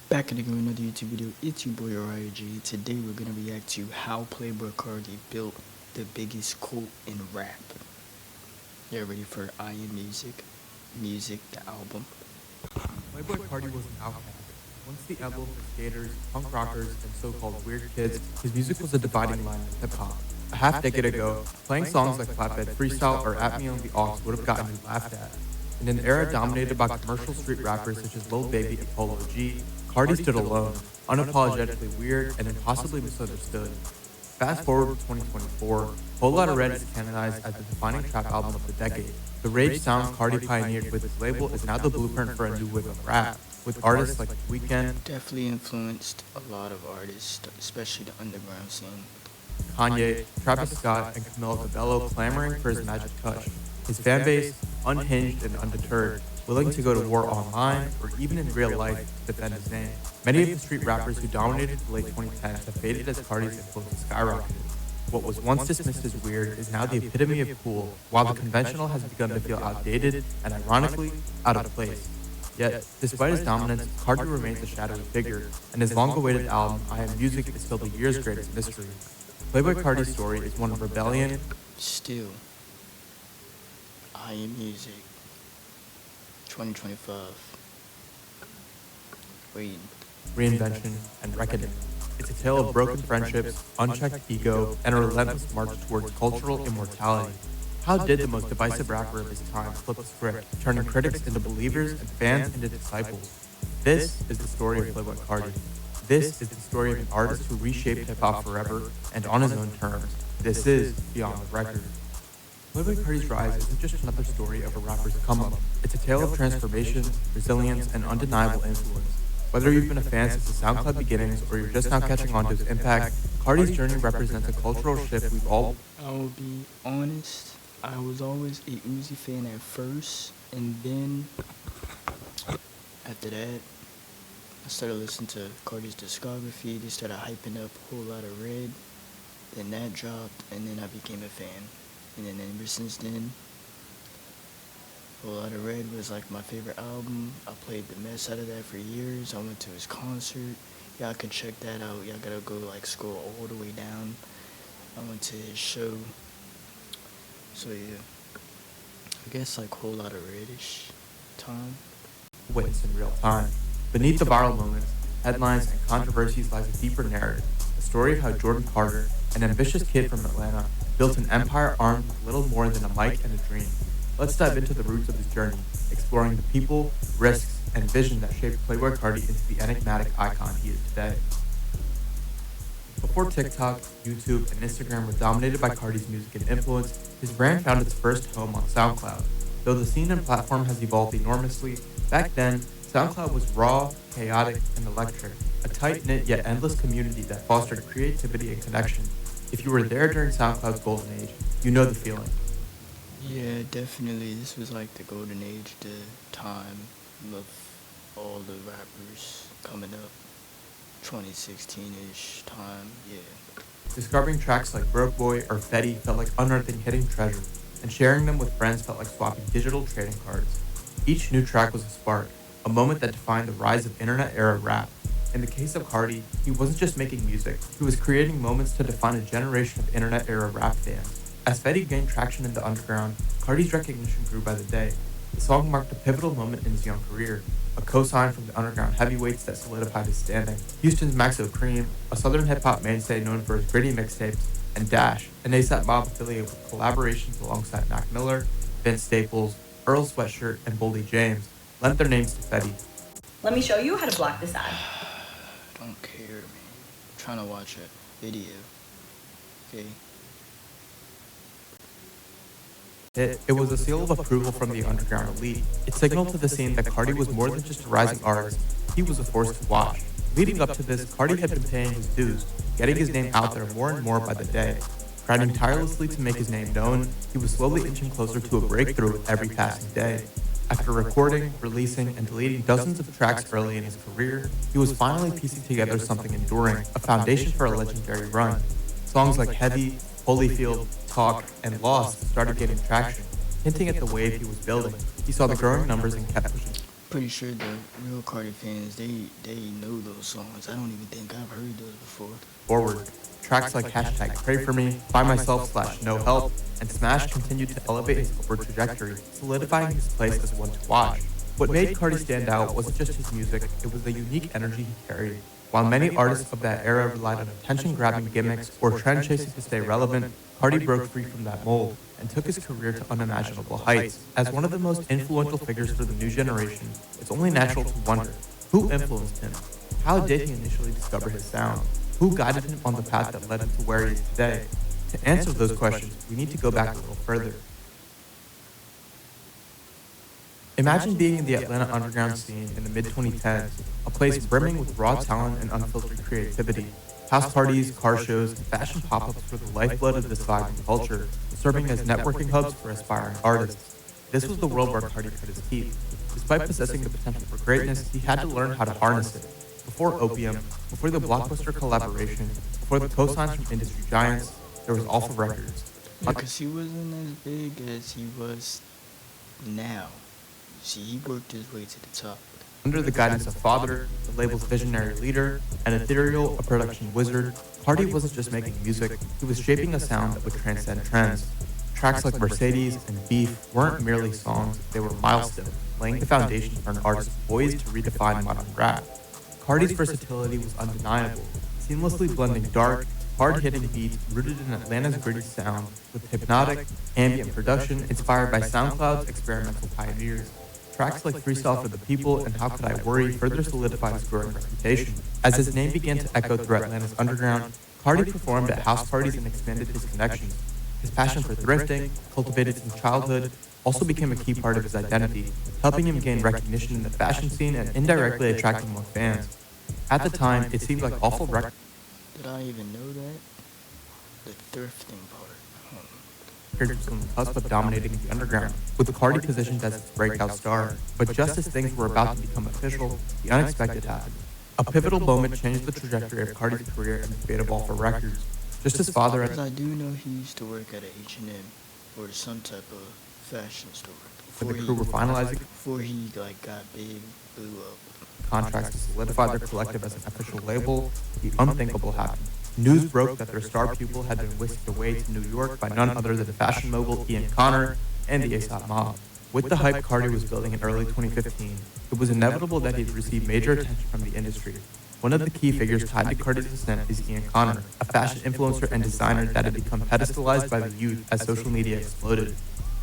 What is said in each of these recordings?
Back again with another YouTube video. It's your boy RIG. Today we're gonna react to how Playboi Carti built the biggest cult in rap. You ready for I Am Music, the album? Playboi Carti was an outcast. Once the emblem for skaters, punk rockers, and so-called weird kids, his music was a dividing line in hip-hop. A half-decade ago, playing songs like Flatbed Freestyle or At Me on the Aux would have gotten you laughed at. In an era dominated by commercial street rappers such as Lil Baby and Polo G, Carti stood alone, unapologetically weird and impossibly misunderstood. Fast forward to 2024, Whole Lotta Red is canonized as the defining trap album of the decade. The rage sound Carti pioneered with his label is now the blueprint for a new wave of rap, with artists like The Weeknd, Definitely influenced a lot of artists, especially the underground scene. Kanye, Travis Scott, and Camila Cabello clamoring for his magic touch. His fanbase, unhinged and undeterred, willing to go to war online or even in real life to defend his name. Many of the street rappers who dominated the late 2010s have faded as Carti's influence skyrocketed. What was once dismissed as weird is now the epitome of cool, while the conventional has begun to feel outdated and, ironically, out of place. Yet, despite his dominance, Carti remains a shadowy figure, and his long-awaited album, I Am Music, is still the year's greatest mystery. Playboi Carti's story is one of rebellion. Still, I Am Music, 2025. Waiting. Reinvention, and reckoning. It's a tale of broken friendships, unchecked ego, and a relentless march towards cultural immortality. How did the most divisive rapper of his time flip the script, turning critics into believers and fans into disciples? This is the story of Playboi Carti. This is the story of an artist who reshaped hip-hop forever and on his own terms. This is Beyond the Record. Playboi Carti's rise isn't just another story of a rapper's come-up. It's a tale of transformation, resilience, and undeniable influence. Whether you've been a fan since the SoundCloud beginnings or you're just now catching on to his impact, Carti's journey represents a cultural shift we've all... I will be honest, I was always a Uzi fan at first, and then after that, I started listening to Carti's discography. They started hyping up Whole Lotta Red, then that dropped, and then I became a fan. And then ever since then, Whole Lotta Red was like my favorite album. I played the mess out of that for years. I went to his concert. Y'all can check that out. Y'all gotta go like scroll all the way down. I went to his show. So yeah, I guess like Whole Lotta Red-ish time. witness in real time. Beneath the viral moments, headlines, and controversies lies a deeper narrative, a story of how Jordan Carter, an ambitious kid from Atlanta, built an empire armed with little more than a mic and a dream. Let's dive into the roots of his journey, exploring the people, risks, and vision that shaped Playboi Carti into the enigmatic icon he is today. Before TikTok, YouTube, and Instagram were dominated by Carti's music and influence, his brand found its first home on SoundCloud. Though the scene and platform has evolved enormously, back then, SoundCloud was raw, chaotic, and electric, a tight-knit yet endless community that fostered creativity and connection. If you were there during SoundCloud's golden age, you know the feeling. Yeah, definitely. This was like the golden age, the time of all the rappers coming up. 2016-ish time, yeah. Discovering tracks like Broke Boy or Fetty felt like unearthing hidden treasure, and sharing them with friends felt like swapping digital trading cards. Each new track was a spark, a moment that defined the rise of internet-era rap. In the case of Carti, he wasn't just making music, he was creating moments to define a generation of internet-era rap fans. As Fetty gained traction in the underground, Carti's recognition grew by the day. The song marked a pivotal moment in his young career, a cosign from the underground heavyweights that solidified his standing. Houston's Maxo Cream, a southern hip-hop mainstay known for his gritty mixtapes, and Dash, an ASAP Mob affiliate with collaborations alongside Mac Miller, Vince Staples, Earl Sweatshirt, and Boldy James, lent their names to Fetty. Let me show you how to block this ad. Don't care, man. I'm trying to watch a video. Okay. It was a seal of approval from the underground elite. It signaled to the scene that Carti was more than just a rising artist, he was a force to watch. Leading up to this, Carti had been paying his dues, getting his name out there more and more by the day. Grinding tirelessly to make his name known, he was slowly inching closer to a breakthrough with every passing day. After recording, releasing, and deleting dozens of tracks early in his career, he was finally piecing together something enduring, a foundation for a legendary run. Songs like Heavy, Holyfield, Talk, and Lost started gaining traction, hinting at the wave he was building. He saw the growing numbers and kept pushing. Pretty sure the real Carti fans, they know those songs. I don't even think I've heard those before. Forward. Tracks like hashtag Pray For Me, Find Myself / No Help, and Smash continued to elevate his upward trajectory, solidifying his place as one to watch. What made Carti stand out wasn't just his music, it was the unique energy he carried. While many artists of that era relied on attention-grabbing gimmicks or trend-chasing to stay relevant, Carti broke free from that mold and took his career to unimaginable heights. As one of the most influential figures for the new generation, it's only natural to wonder, who influenced him? How did he initially discover his sound? Who guided him on the path that led him to where he is today? To answer those questions, we need to go back a little further. Imagine being in the Atlanta underground scene in the mid-2010s, a place brimming with raw talent and unfiltered creativity. House parties, car shows, and fashion pop-ups were the lifeblood of this vibrant culture, serving as networking hubs for aspiring artists. This was the world where Carti cut his teeth. Despite possessing the potential for greatness, he had to learn how to harness it. Before Opium, before the Blockbuster collaboration, before the cosigns from industry giants, there was Alpha Records. Because he wasn't as big as he was now. See, he worked his way to the top. Under the guidance of Father, the label's visionary leader, and Ethereal, a production wizard, Carti wasn't just making music, he was shaping a sound that would transcend trends. Tracks like Mercedes and Beef weren't merely songs, they were milestones, laying the foundation for an artist poised to redefine modern rap. Carti's versatility was undeniable, seamlessly blending dark, hard-hitting beats rooted in Atlanta's gritty sound with hypnotic, ambient production inspired by SoundCloud's experimental pioneers. Tracks like Freestyle for the People and How Could I Worry further solidified his growing reputation. As his name began to echo through Atlanta's underground, Carti performed at house parties and expanded his connections. His passion for thrifting, cultivated since childhood, also became a key part of his identity, helping him gain recognition in the fashion scene and indirectly attracting more fans. At the time, it seemed like Awful Records. Did I even know that? The thrifting part. Was on the cusp of dominating the underground, with Carti positioned as its breakout star. But just as things were about to become official, the unexpected happened. A pivotal moment changed the trajectory of Carti's career and the fate of Alpha Records. Just as Father had... I do know he used to work at a H&M or some type of fashion store. When the crew were finalizing... Before he got big, blew up. Contracts to solidify their collective as an official label, the unthinkable happened. News broke that their star pupil had been whisked away to New York by none other than fashion mogul Ian Connor and the ASAP mob. With the hype Carti was building in early 2015, it was inevitable that he'd receive major attention from the industry. One of the key figures tied to Carti's ascent is Ian Connor, a fashion influencer and designer that had become pedestalized by the youth as social media exploded.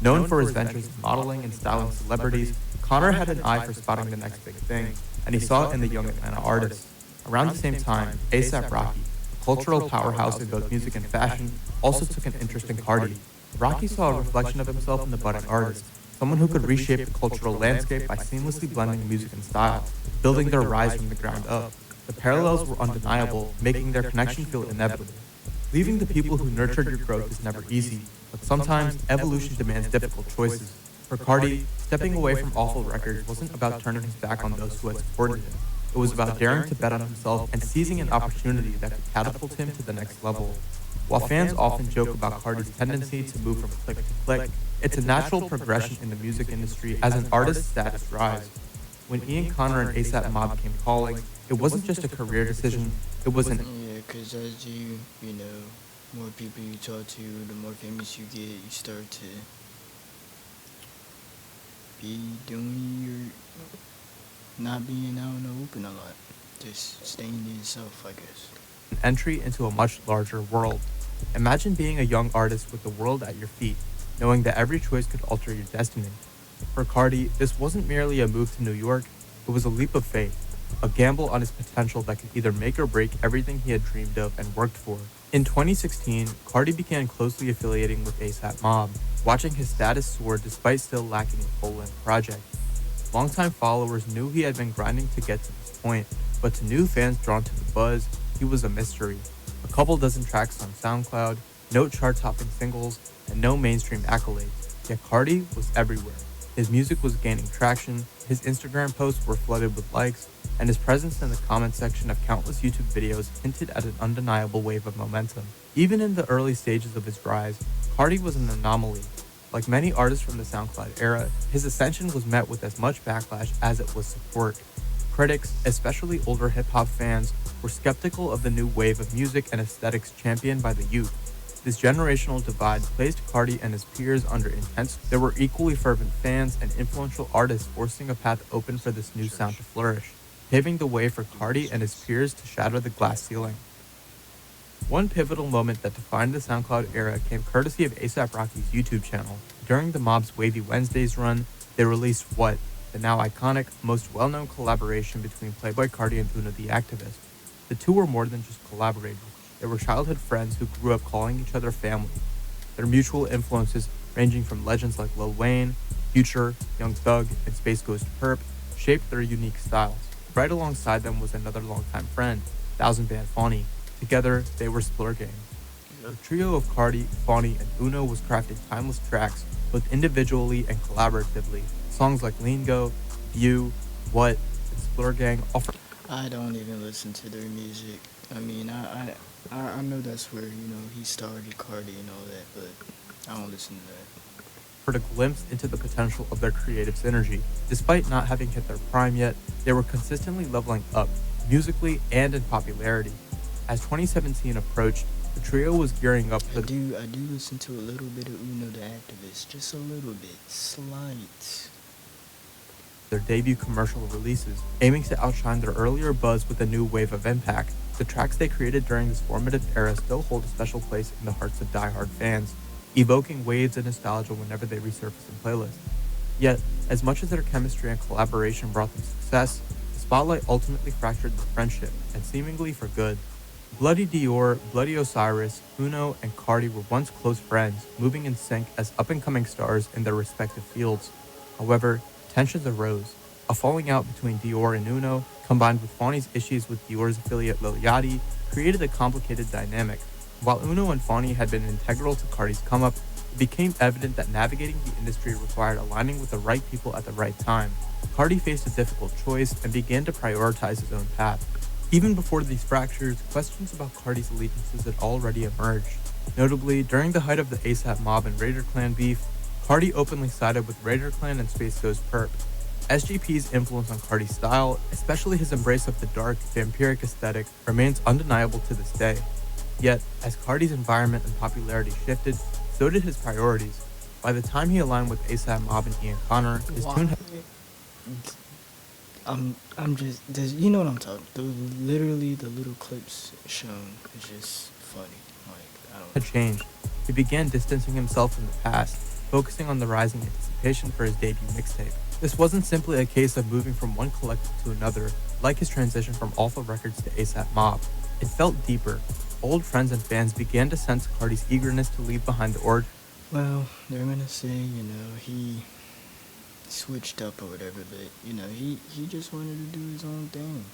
Known for his ventures in modeling and styling celebrities, Connor had an eye for spotting the next big thing, and he saw it in the young Atlanta artists. Around the same time, ASAP Rocky, cultural powerhouse in both music and fashion, also took an interest in Carti. Rocky saw a reflection of himself in the budding artist, someone who could reshape the cultural landscape by seamlessly blending music and style, building their rise from the ground up. The parallels were undeniable, making their connection feel inevitable. Leaving the people who nurtured your growth is never easy, but sometimes evolution demands difficult choices. For Carti, stepping away from Awful Records wasn't about turning his back on those who had supported him. It was about daring to bet on himself and seizing an opportunity that could catapult him to the next level. While fans often joke about Carti's tendency to move from click to click, it's a natural progression in the music industry as an artist's status rise. When Ian Connor and ASAP Mob came calling, it wasn't just a career decision, it was an... Yeah, because as you know, more people you talk to, the more famous you get, you start to be doing your... not being out in the open a lot. Just staying to yourself, I guess. An entry into a much larger world. Imagine being a young artist with the world at your feet, knowing that every choice could alter your destiny. For Carti, this wasn't merely a move to New York, it was a leap of faith, a gamble on his potential that could either make or break everything he had dreamed of and worked for. In 2016, Carti began closely affiliating with ASAP Mob, watching his status soar despite still lacking a full-length project. Longtime followers knew he had been grinding to get to this point, but to new fans drawn to the buzz, he was a mystery. A couple dozen tracks on SoundCloud, no chart-topping singles, and no mainstream accolades. Yet Carti was everywhere. His music was gaining traction, his Instagram posts were flooded with likes, and his presence in the comment section of countless YouTube videos hinted at an undeniable wave of momentum. Even in the early stages of his rise, Carti was an anomaly. Like many artists from the SoundCloud era, his ascension was met with as much backlash as it was support. Critics, especially older hip-hop fans, were skeptical of the new wave of music and aesthetics championed by the youth. This generational divide placed Carti and his peers under intense. There were equally fervent fans and influential artists forcing a path open for this new sound to flourish, paving the way for Carti and his peers to shatter the glass ceiling. One pivotal moment that defined the SoundCloud era came courtesy of A$AP Rocky's YouTube channel. During the Mob's Wavy Wednesdays run, they released What, the now iconic, most well-known collaboration between Playboi Carti and Uno the Activist. The two were more than just collaborators. They were childhood friends who grew up calling each other family. Their mutual influences, ranging from legends like Lil Wayne, Future, Young Thug, and Space Ghost Perp, shaped their unique styles. Right alongside them was another longtime friend, Thousand Band Fawny. Together, they were Splur Gang. The trio of Carti, Fawny, and Uno was crafting timeless tracks, both individually and collaboratively. Songs like Lingo, View, What, and Splur Gang offer. I don't even listen to their music. I mean, I know that's where, he started Carti and all that, but I don't listen to that. Offered a glimpse into the potential of their creative synergy. Despite not having hit their prime yet, they were consistently leveling up, musically and in popularity. As 2017 approached, the trio was gearing up for I do listen to a little bit of Uno the Activist, just a little bit, slight. Their debut commercial releases, aiming to outshine their earlier buzz with a new wave of impact. The tracks they created during this formative era still hold a special place in the hearts of die-hard fans, evoking waves of nostalgia whenever they resurface in playlists. Yet, as much as their chemistry and collaboration brought them success, the spotlight ultimately fractured their friendship, and seemingly for good. Bloody Dior, Bloody Osiris, Uno, and Carti were once close friends, moving in sync as up-and-coming stars in their respective fields. However, tensions arose. A falling out between Dior and Uno, combined with Fawny's issues with Dior's affiliate Lil Yachty, created a complicated dynamic. While Uno and Fawny had been integral to Carti's come-up, it became evident that navigating the industry required aligning with the right people at the right time. Carti faced a difficult choice and began to prioritize his own path. Even before these fractures, questions about Carti's allegiances had already emerged. Notably, during the height of the A$AP Mob and Raider Clan beef, Carti openly sided with Raider Clan and Space Ghost Perp. SGP's influence on Carti's style, especially his embrace of the dark, vampiric aesthetic, remains undeniable to this day. Yet, as Carti's environment and popularity shifted, so did his priorities. By the time he aligned with A$AP Mob and Ian Connor, his tune had... I'm just, you know what I'm talking. Literally, the little clips shown is just funny. Like, I don't know. had changed. He began distancing himself from the past, focusing on the rising anticipation for his debut mixtape. This wasn't simply a case of moving from one collective to another, like his transition from Alpha Records to A$AP Mob. It felt deeper. Old friends and fans began to sense Carti's eagerness to leave behind the origin. Well, they're gonna say, he switched up or whatever, but, he just wanted to do his own thing,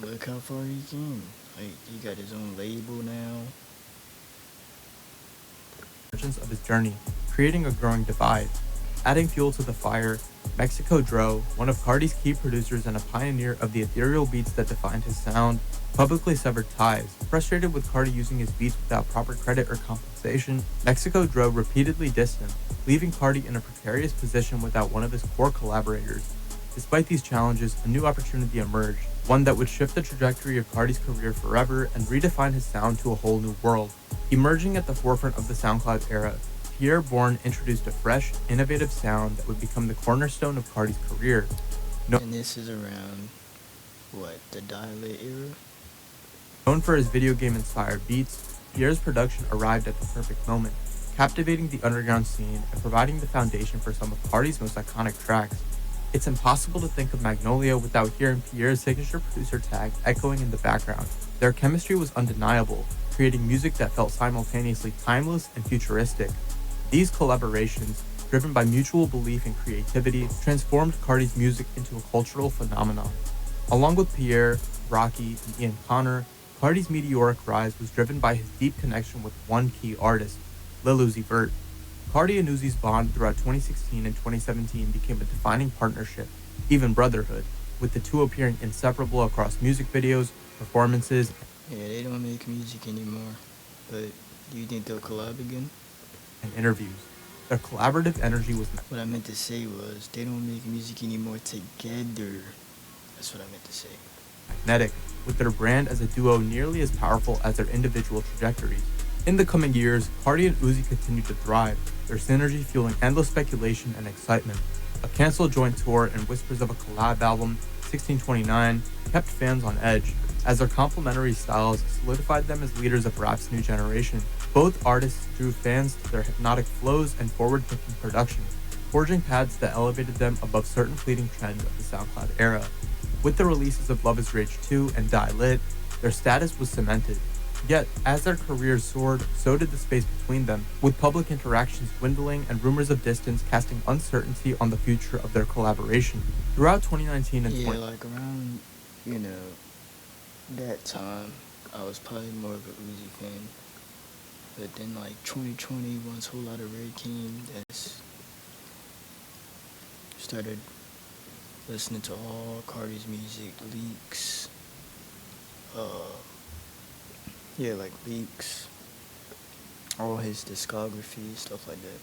Look how far he came. Like, he got his own label now. Of his journey, creating a growing divide. Adding fuel to the fire, Mexico Dro, one of Carti's key producers and a pioneer of the ethereal beats that defined his sound, publicly severed ties. Frustrated with Carti using his beats without proper credit or compensation, Mexico Dro repeatedly dissed him, leaving Carti in a precarious position without one of his core collaborators. Despite these challenges, a new opportunity emerged, one that would shift the trajectory of Carti's career forever and redefine his sound to a whole new world. Emerging at the forefront of the SoundCloud era, Pierre Bourne introduced a fresh, innovative sound that would become the cornerstone of Carti's career. And this is around, the Dial-It era? Known for his video game-inspired beats, Pierre's production arrived at the perfect moment, captivating the underground scene and providing the foundation for some of Carti's most iconic tracks. It's impossible to think of Magnolia without hearing Pierre's signature producer tag echoing in the background. Their chemistry was undeniable, creating music that felt simultaneously timeless and futuristic. These collaborations, driven by mutual belief and creativity, transformed Carti's music into a cultural phenomenon. Along with Pierre, Rocky, and Ian Connor, Carti's meteoric rise was driven by his deep connection with one key artist, Lil Uzi Vert. Carti and Uzi's bond throughout 2016 and 2017 became a defining partnership, even brotherhood, with the two appearing inseparable across music videos, performances, Yeah, they don't make music anymore, but do you think they'll collab again? and interviews. Their collaborative energy was What I meant to say was they don't make music anymore together. That's what I meant to say. magnetic, with their brand as a duo nearly as powerful as their individual trajectories. In the coming years, Carti and Uzi continued to thrive, their synergy fueling endless speculation and excitement. A canceled joint tour and whispers of a collab album, 1629, kept fans on edge, as their complementary styles solidified them as leaders of rap's new generation. Both artists drew fans to their hypnotic flows and forward-thinking production, forging paths that elevated them above certain fleeting trends of the SoundCloud era. With the releases of Love is Rage 2 and Die Lit, their status was cemented. Yet, as their careers soared, so did the space between them, with public interactions dwindling and rumors of distance casting uncertainty on the future of their collaboration. Throughout 2019 and Yeah, like around, that time, I was probably more of an Uzi fan. But then, like 2020, once Whole Lotta Red came, that's started listening to all Carti's music, leaks, like leaks, all his discography, stuff like that.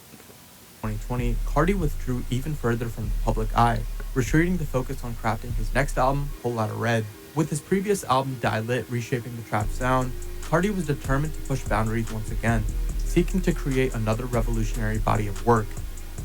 2020, Carti withdrew even further from the public eye, retreating to focus on crafting his next album, Whole Lotta Red. With his previous album, Die Lit, reshaping the trap sound, Carti was determined to push boundaries once again, seeking to create another revolutionary body of work.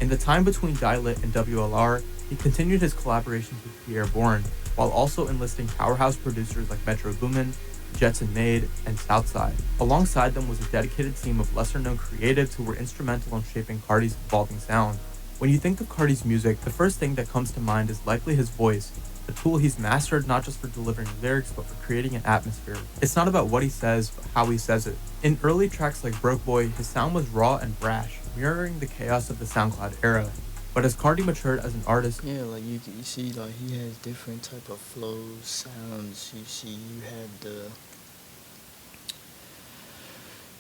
In the time between Die Lit and WLR, he continued his collaborations with Pierre Bourne, while also enlisting powerhouse producers like Metro Boomin, Jetson Made, and Southside. Alongside them was a dedicated team of lesser-known creatives who were instrumental in shaping Carti's evolving sound. When you think of Carti's music, the first thing that comes to mind is likely his voice, a tool he's mastered not just for delivering lyrics, but for creating an atmosphere. It's not about what he says, but how he says it. In early tracks like Broke Boy, his sound was raw and brash, mirroring the chaos of the SoundCloud era. But as Carti matured as an artist, Yeah, like you see, like he has different type of flows, sounds. You had the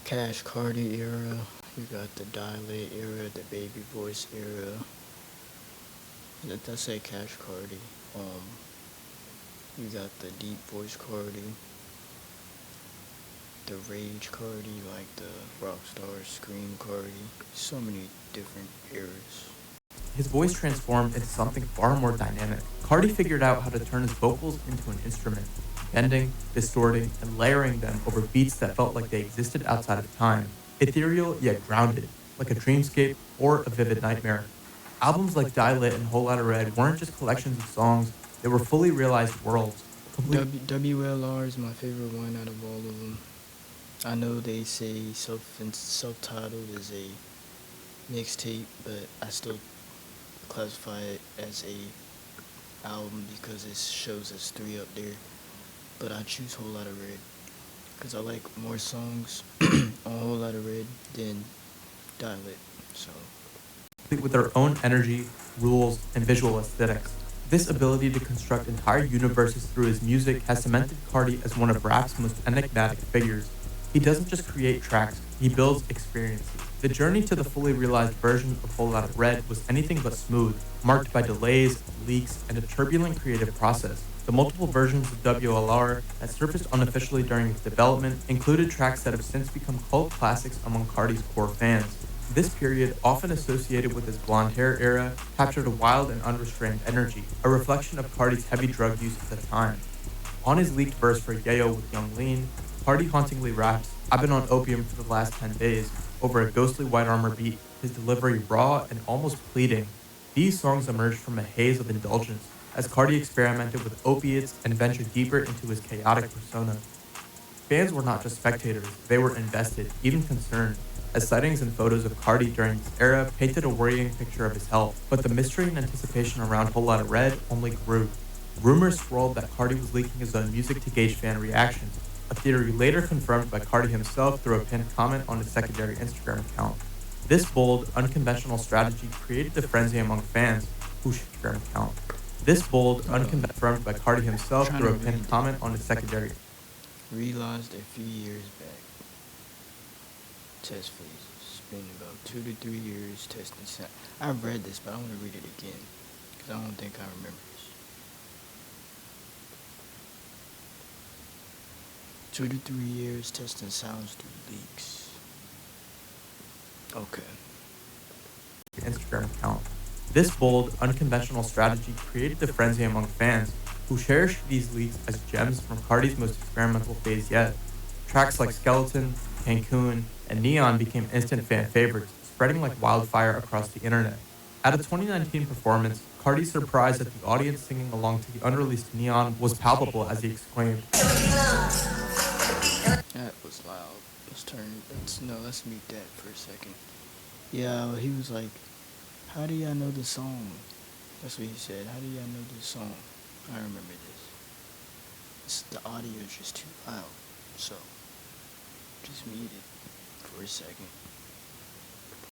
Cash Carti era, you got the Dilate era, the Baby Voice era. Let's say Cash Carti. You got the Deep Voice Carti, the Rage Carti, like the Rockstar Scream Carti. So many different eras. his voice transformed into something far more dynamic. Carti figured out how to turn his vocals into an instrument, bending, distorting, and layering them over beats that felt like they existed outside of time, ethereal yet grounded, like a dreamscape or a vivid nightmare. Albums like Die Lit and Whole Lotta Red weren't just collections of songs, they were fully realized worlds, complete. WLR is my favorite one out of all of them. I know they say self-titled is a mixtape, but I still classify it as a album because it shows us 3 up there. But I choose Whole Lotta Red because I like more songs on Whole Lotta Red than Die Lit. So With their own energy, rules, and visual aesthetics. This ability to construct entire universes through his music has cemented Carti as one of rap's most enigmatic figures. He doesn't just create tracks, he builds experiences. The journey to the fully realized version of Whole Lotta Red was anything but smooth, marked by delays, leaks, and a turbulent creative process. The multiple versions of WLR that surfaced unofficially during its development included tracks that have since become cult classics among Carti's core fans. This period, often associated with his blonde hair era, captured a wild and unrestrained energy, a reflection of Carti's heavy drug use at the time. On his leaked verse for Yayo with Young Lean, Carti hauntingly raps, "I've been on opium for the last 10 days, over a ghostly White Armor beat, his delivery raw and almost pleading. These songs emerged from a haze of indulgence, as Carti experimented with opiates and ventured deeper into his chaotic persona. Fans were not just spectators, they were invested, even concerned, as sightings and photos of Carti during this era painted a worrying picture of his health. But the mystery and anticipation around Whole Lotta Red only grew. Rumors swirled that Carti was leaking his own music to gauge fan reactions, a theory later confirmed by Carti himself through a pinned comment on his secondary Instagram account. This bold, unconventional strategy created a frenzy among fans whose Instagram account. This bold, unconfirmed by Carti himself through a pinned comment on his secondary. realized a few years back. Test phases. It's been about 2 to 3 years testing sound. I've read this, but I want to read it again because I don't think I remember this. 2 to 3 years testing sounds through leaks. Okay. Instagram account. This bold, unconventional strategy created a frenzy among fans who cherished these leaks as gems from Carti's most experimental phase yet. Tracks like Skeleton, Cancun, and Neon became instant fan favorites, spreading like wildfire across the internet. At a 2019 performance, Carti's surprise at the audience singing along to the unreleased Neon was palpable as he exclaimed, That was loud. Let's mute that for a second. Yeah, he was like, how do y'all know the song? That's what he said. How do y'all know this song? I remember this. The audio is just too loud. So, just mute it for a second.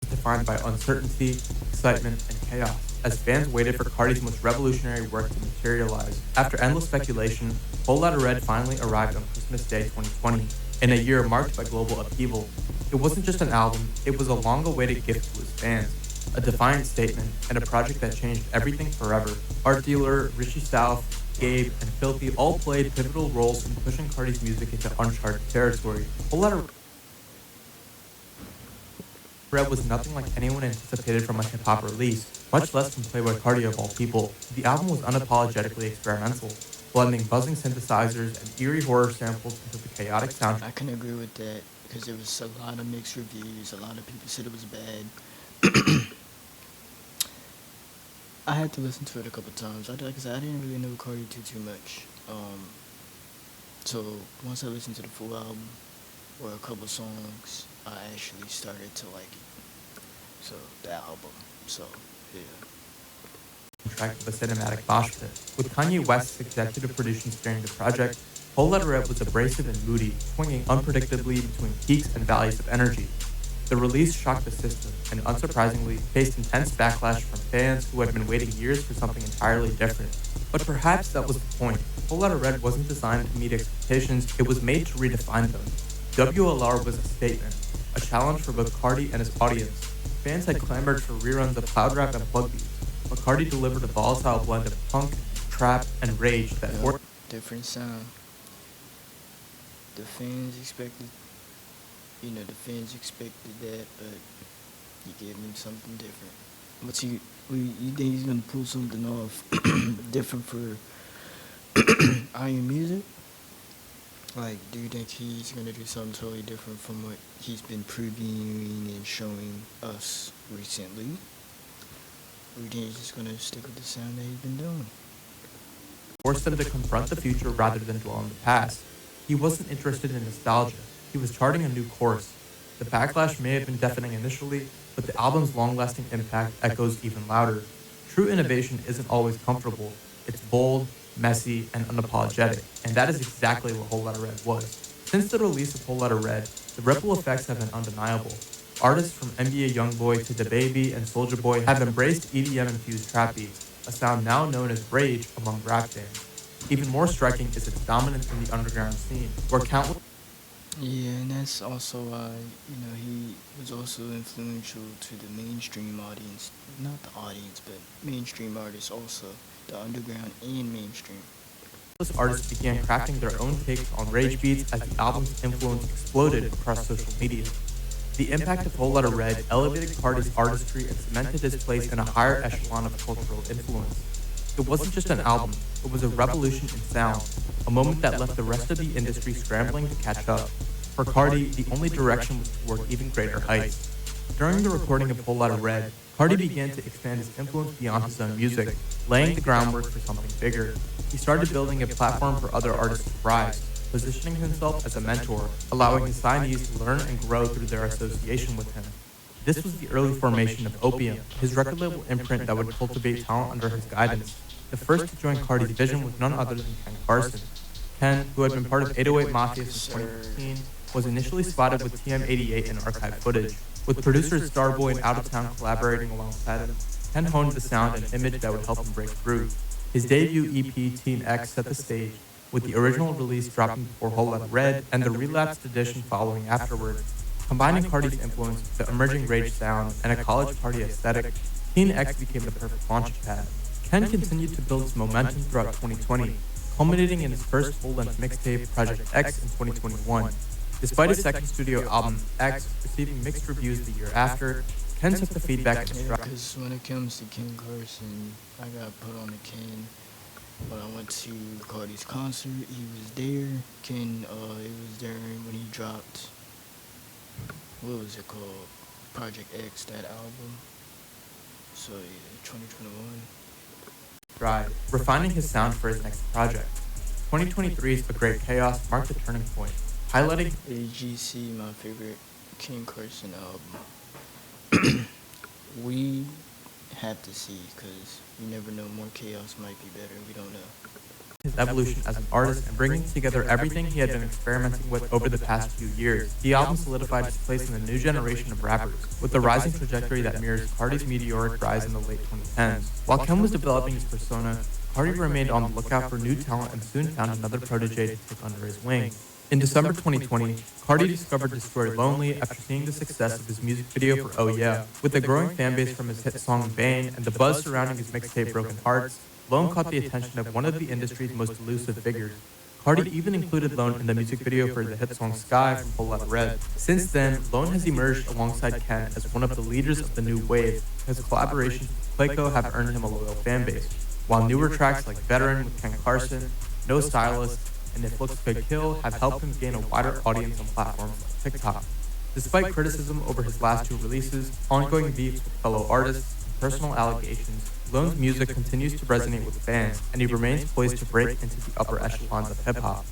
defined by uncertainty, excitement, and chaos, as fans waited for Carti's most revolutionary work to materialize. After endless speculation, Whole Lotta Red finally arrived on Christmas Day 2020, in a year marked by global upheaval. It wasn't just an album, it was a long-awaited gift to his fans, a defiant statement, and a project that changed everything forever. Art Dealer, Richie South, Gabe, and Filthy all played pivotal roles in pushing Carti's music into uncharted territory. Whole Lotta Red was nothing like anyone anticipated from a hip-hop release, much less from Playboi Carti of all people. The album was unapologetically experimental, blending buzzing synthesizers and eerie horror samples into the chaotic sound. I can agree with that because there was a lot of mixed reviews. A lot of people said it was bad. I had to listen to it a couple times. Because I didn't really know Carti too much. So once I listened to the full album or a couple songs, I actually started to like it. So the album. So yeah. Track of a cinematic mosh pit. With Kanye West's executive producing steering the project, Whole Lotta Red was abrasive and moody, swinging unpredictably between peaks and valleys of energy. The release shocked the system, and unsurprisingly, faced intense backlash from fans who had been waiting years for something entirely different. But perhaps that was the point. Whole Lotta Red wasn't designed to meet expectations, it was made to redefine them. WLR was a statement, a challenge for both Carti and his audience. Fans had clamored for reruns of Cloud Rap and Plug Beats, but Carti delivered a volatile blend of punk, trap, and rage that different sound. The fans expected that, but you gave them something different. But you think he's gonna pull something off different for Iron Music? Like, do you think he's gonna do something totally different from what he's been previewing and showing us recently? Or do you think he's just gonna stick with the sound that he's been doing? Forced them to confront the future rather than dwell on the past. He wasn't interested in nostalgia. He was charting a new course. The backlash may have been deafening initially, but the album's long-lasting impact echoes even louder. True innovation isn't always comfortable. It's bold, messy, and unapologetic, and that is exactly what Whole Lotta Red was. Since the release of Whole Lotta Red, the ripple effects have been undeniable. Artists from NBA Youngboy to DaBaby and Soulja Boy have embraced EDM-infused trap beats, a sound now known as rage among rap fans. Even more striking is its dominance in the underground scene, where countless... Yeah, and that's also why, he was also influential to the mainstream audience. Not the audience, but mainstream artists also. The underground and mainstream. Artists began crafting their own takes on rage beats as the album's influence exploded across social media. The impact of Whole Lotta Red elevated Carti's artistry and cemented his place in a higher echelon of cultural influence. It wasn't just an album, it was a revolution in sound, a moment that left the rest of the industry scrambling to catch up. For Carti, the only direction was toward even greater heights. During the recording of Whole Lotta Red, Carti began to expand his influence beyond his own music, laying the groundwork for something bigger. He started building a platform for other artists to rise, positioning himself as a mentor, allowing his signees to learn and grow through their association with him. This was the early formation of Opium, his record label imprint that would cultivate talent under his guidance. The first to join Carti's vision was none other than Ken Carson. Ken, who had been part of 808 Mafia since 2015, was initially spotted with TM88 in archive footage. With producers Starboy and Out of Town collaborating alongside him, Ken honed the sound and image that would help him break through. His debut EP, Teen X, set the stage, with the original release dropping before Whole Lotta Red and the relapsed edition following afterward. Combining Carti's influence, the emerging rage sound, and a college party aesthetic, Teen X became the perfect launching pad. Ken continued to build his momentum throughout 2020, culminating in his first full-length mixtape, Project X, in 2021. Despite his second studio album, X, receiving mixed reviews the year after, Ken took the feedback in Yeah, stride. because when it comes to Ken Carson, I got put on the Ken. When I went to Carti's concert, he was there. Ken, it was there when he dropped, what was it called? Project X, that album. So yeah, 2021. Stride, refining his sound for his next project. 2023's A Great Chaos marked a turning point, highlighting AGC, my favorite Ken Carson album. We have to see, because you never know, more chaos might be better. We don't know. his evolution as an artist and bringing together everything he had been experimenting with over the past few years. The album solidified his place in the new generation of rappers, with the rising trajectory that mirrors Carti's meteoric rise in the late 2010s. While Ken was developing his persona, Carti remained on the lookout for new talent and soon found another protege to take under his wing. In December 2020, Carti discovered Destroy Lonely after seeing the success of his music video for Oh Yeah. With a growing fanbase from his hit song Bane and the buzz surrounding his mixtape Broken Hearts, Lone caught the attention of one of the industry's most elusive figures. Carti even included Lone in the music video for the hit song Sky from Whole Lotta Red. Since then, Lone has emerged alongside Ken as one of the leaders of the new wave. His collaborations with Playco have earned him a loyal fanbase, while newer tracks like Veteran with Ken Carson, No Stylist, and If Looks Could Kill have helped him gain a wider audience on platforms like TikTok. Despite criticism over his last two releases, ongoing beefs with fellow artists, and personal allegations, Lone's music continues to resonate with fans, and he remains poised to break into the upper echelons of hip-hop.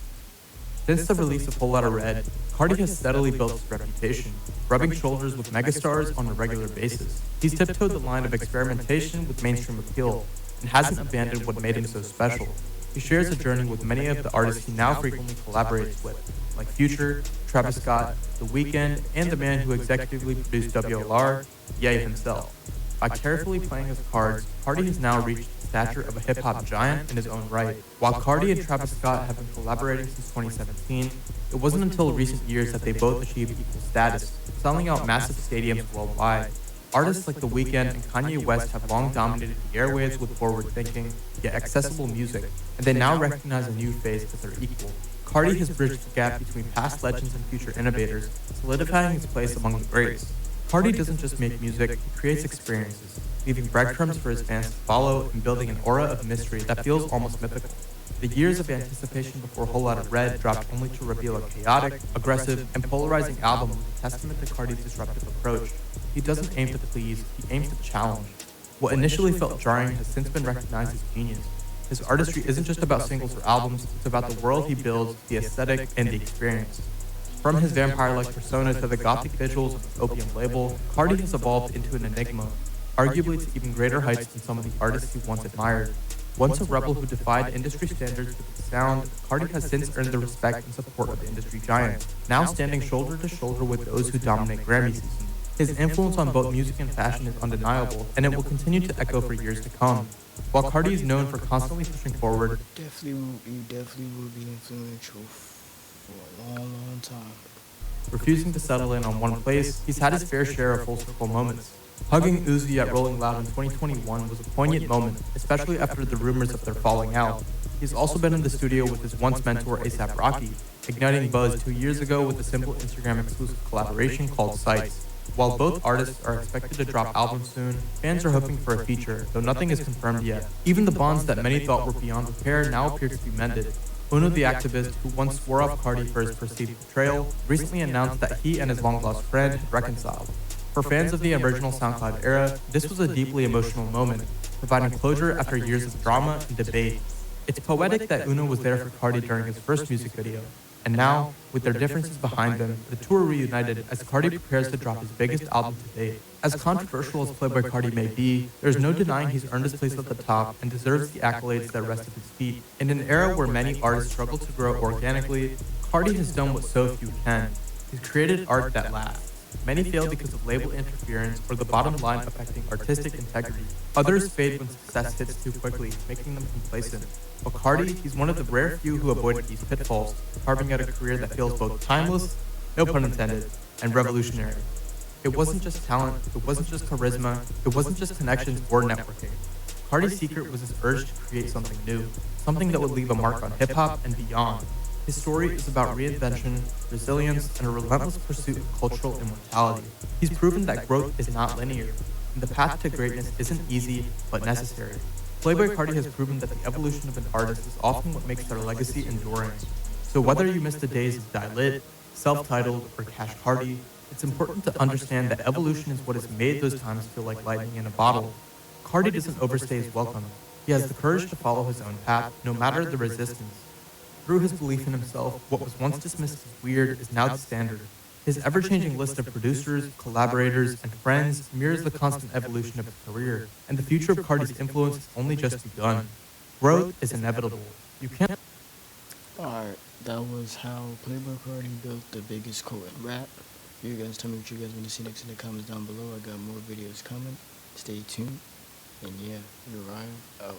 Since the release of Whole Lotta Red, Carti has steadily built his reputation, rubbing shoulders with megastars on a regular basis. He's tiptoed the line of experimentation with mainstream appeal, and hasn't abandoned what made him so special. He shares a journey with many of the artists he now frequently collaborates with, like Future, Travis Scott, The Weeknd, and the man who executively produced WLR, Ye himself. By carefully playing his cards, Carti has now reached the stature of a hip-hop giant in his own right. While Carti and Travis Scott have been collaborating since 2017, it wasn't until recent years that they both achieved equal status, selling out massive stadiums worldwide. Artists like The Weeknd and Kanye West have long dominated the airwaves with forward-thinking, yet accessible music, and they now recognize a new face as their equal. Carti has bridged the gap between past legends and future innovators, solidifying his place among the greats. Carti doesn't just make music, he creates experiences, leaving breadcrumbs for his fans to follow and building an aura of mystery that feels almost mythical. The years of anticipation before Whole Lotta Red dropped only to reveal a chaotic, aggressive, and polarizing album with a testament to Carti's disruptive approach. He doesn't aim to please, he aims to challenge. What initially felt jarring has since been recognized as genius. His artistry isn't just about singles or albums, it's about the world he builds, the aesthetic, and the experience. From his vampire-like persona to the gothic visuals of his Opium label, Carti has evolved into an enigma, arguably to even greater heights than some of the artists he once admired. Once a rebel who defied industry standards with his sound, Carti has since earned the respect and support of the industry giant, now standing shoulder to shoulder with those who dominate Grammy season. His influence on both music and fashion is undeniable, and it will continue to echo for years to come. While Carti is known for constantly pushing forward, You definitely will be influential for a long, long time. refusing to settle in on one place, he's had his fair share of full circle moments. Hugging Uzi at Rolling Loud in 2021 was a poignant moment, especially after the rumors of their falling out. He's also been in the studio with his once mentor A$AP Rocky, igniting buzz 2 years ago with a simple Instagram exclusive collaboration called Sights. While both artists are expected to drop albums soon, fans are hoping for a feature, though nothing is confirmed yet. Even the bonds that many thought were beyond repair now appear to be mended. Uno the activist, who once swore off Carti for his perceived betrayal, recently announced that he and his long-lost friend had reconciled. For fans of the original SoundCloud era, this was a deeply emotional moment, providing closure after years of drama and debate. It's poetic that Uno was there for Carti during his first music video, and now, with their differences behind them, the two are reunited as Carti prepares to drop his biggest album to date. As controversial as Playboi Carti may be, there's no denying he's earned his place at the top and deserves the accolades that rest at his feet. In an era where many artists struggle to grow organically, Carti has done what so few can. He's created art that lasts. Many fail because of label interference or the bottom line affecting artistic integrity. Others fade when success hits too quickly, making them complacent. But Carti, he's one of the rare few who avoided these pitfalls, carving out a career that feels both timeless, no pun intended, and revolutionary. It wasn't just talent, it wasn't just charisma, it wasn't just connections or networking. Carti's secret was his urge to create something new, something that would leave a mark on hip-hop and beyond. His story is about reinvention, resilience, and a relentless pursuit of cultural immortality. He's proven that growth is not linear, and the path to greatness isn't easy, but necessary. Playboi Carti has proven that the evolution of an artist is often what makes their legacy enduring. So whether you miss the days of Die Lit, self-titled, or Cash Carti, it's important to understand that evolution is what has made those times feel like lightning in a bottle. Carti doesn't overstay his welcome. He has the courage to follow his own path, no matter the resistance. Through his belief in himself, what was once dismissed as weird is now the standard. His ever-changing list of producers, collaborators, and friends mirrors the constant evolution of his career, and the future of Carti's influence has only just begun. Growth is inevitable. You can't. Alright, that was how Playboi Carti built the biggest quote in rap. You guys tell me what you guys want to see next in the comments down below. I got more videos coming. Stay tuned. And yeah, Uriah out.